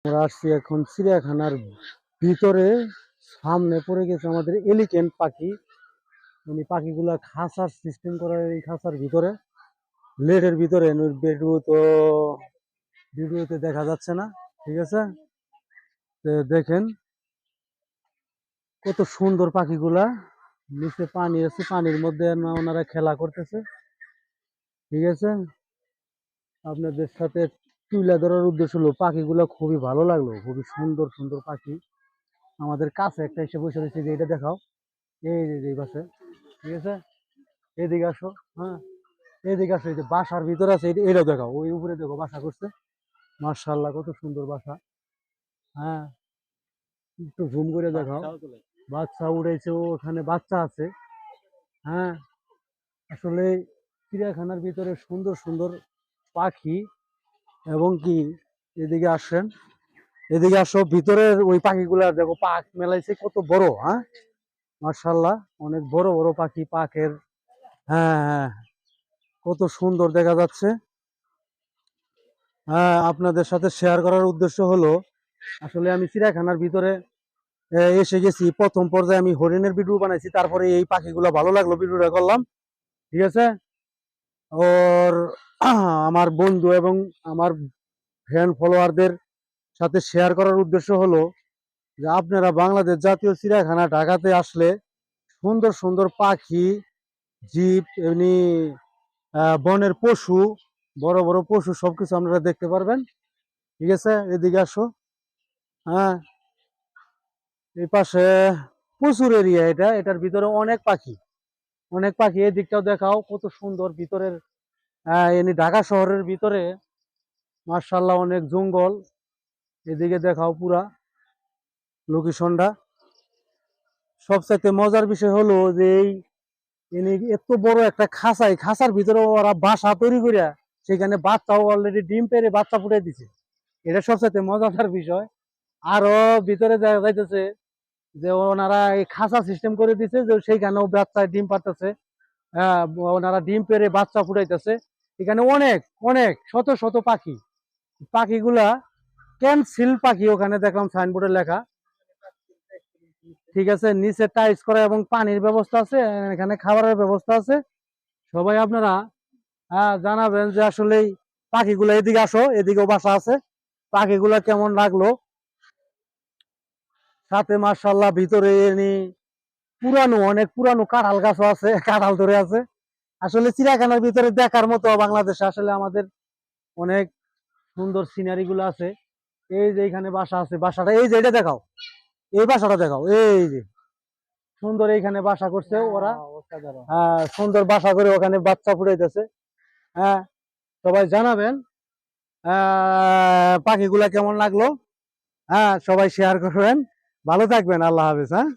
আমরা আসছি এখন চিড়িয়াখানার ভিতরে। সামনে পড়ে গেছে আমাদের এলিফ্যান্ট পাখি। মানে পাখিগুলা খাঁচার সিস্টেম করা, এই খাঁচার ভিতরে লেটের ভিতরে। ভিডিওতে দেখা যাচ্ছে না, ঠিক আছে। তো দেখেন কত সুন্দর পাখিগুলা। নিচে পানি আছে, পানির মধ্যে ওনারা খেলা করতেছে, ঠিক আছে। আপনাদের সাথে তুলে ধরার উদ্দেশ্য হলো পাখিগুলা খুবই ভালো লাগলো, খুবই সুন্দর সুন্দর পাখি। আমাদের কাছে একটা এসে বসে রয়েছে, যে এটা দেখাও, এই যে এই পাশে, ঠিক আছে। এদিকে আসো, হ্যাঁ এদিকে আসো। এই যে বাসার ভিতরে আছে, এটাও দেখাও, ওই উপরে দেখো বাসা করছে। মার্শাল্লাহ, কত সুন্দর বাসা। হ্যাঁ, একটু জুম করে দেখাও। বাচ্চা উড়েছে, ওখানে বাচ্চা আছে। হ্যাঁ, আসলে চিড়িয়াখানার ভিতরে সুন্দর সুন্দর পাখি। এবং কি, এদিকে আসেন, এদিকে আসো, ভিতরের ওই পাখিগুলা দেখো, পাখ মেলাইছে কত বড়। হ্যাঁ, মার্শাল্লাহ, অনেক বড় বড় পাখি, পাখের। হ্যাঁ হ্যাঁ, কত সুন্দর দেখা যাচ্ছে। হ্যাঁ, আপনাদের সাথে শেয়ার করার উদ্দেশ্য হলো, আসলে আমি চিড়িয়াখানার ভিতরে এসে গেছি। প্রথম পর্যায়ে আমি হরিণের ভিডিও বানাইছি, তারপরে এই পাখিগুলো ভালো লাগলো, ভিডিওটা করলাম, ঠিক আছে। ওর আমার বন্ধু এবং আমার ফ্যান ফলোয়ারদের সাথে শেয়ার করার উদ্দেশ্য হলো যে আপনারা বাংলাদেশ জাতীয় চিড়িয়াখানা ঢাকাতে আসলে সুন্দর সুন্দর পাখি, জীব, এমনি বনের পশু, বড় বড় পশু সবকিছু আপনারা দেখতে পারবেন, ঠিক আছে। এদিকে আসো। হ্যাঁ, এই পাশে প্রচুর এরিয়া, এটার ভিতরে অনেক পাখি, অনেক পাখি। এই দিকটাও দেখাও, কত সুন্দর ভিতরের। এমনি ঢাকা শহরের ভিতরে মার্শাল্লাহ অনেক জঙ্গল। এদিকে দেখাও পুরা লোকেশনটা। সবচাইতে মজার বিষয় হলো যে এই এত বড় একটা খাঁচা, এই খাঁচার ভিতরে ওরা বাসা তৈরি করিয়া সেখানে বাচ্চাও অলরেডি ডিম পেড়ে বাচ্চা ফুটে দিছে। এটা সবচাইতে মজাদার বিষয়। আরো ভিতরে দেখা যাইতেছে যে ওনারা এই খাঁচা সিস্টেম করে দিছে, যে সেইখানেও বাচ্চায় ডিম পারতেছে। হ্যাঁ, ওনারা ডিম পেড়ে বাচ্চা ফুটাইতেছে। এখানে অনেক অনেক শত শত পাখি। পাখিগুলা ক্যান্সিল পাখি, ওখানে দেখলাম সাইনবোর্ডে লেখা, ঠিক আছে। নিচে টাইস করা এবং পানির ব্যবস্থা আছে, এখানে খাবারের ব্যবস্থা আছে। সবাই আপনারা জানাবেন যে আসলে পাখিগুলা, এদিকে আসো, এদিকেও বাসা আছে, পাখিগুলা কেমন লাগলো। সাথে মার্শাল্লাহ ভিতরে পুরানো, অনেক পুরানো কাঁঠাল গাছও আছে, কাঁঠাল ধরে আছে। আসলে চিড়িয়াখানার ভিতরে দেখার মতো বাংলাদেশে আসলে আমাদের অনেক সুন্দর সিনারি গুলো আছে। এই যে এখানে বাসা আছে, বাসাটা এই যে এটা দেখাও, এই বাসাটা দেখাও, এই যে সুন্দর এইখানে বাসা করছে ওরা। সুন্দর বাসা করে ওখানে বাচ্চা ফুটাইতেছে। হ্যাঁ, সবাই জানাবেন পাখিগুলা কেমন লাগলো। হ্যাঁ, সবাই শেয়ার করবেন। ভালো থাকবেন, আল্লাহ হাফেজ। হ্যাঁ।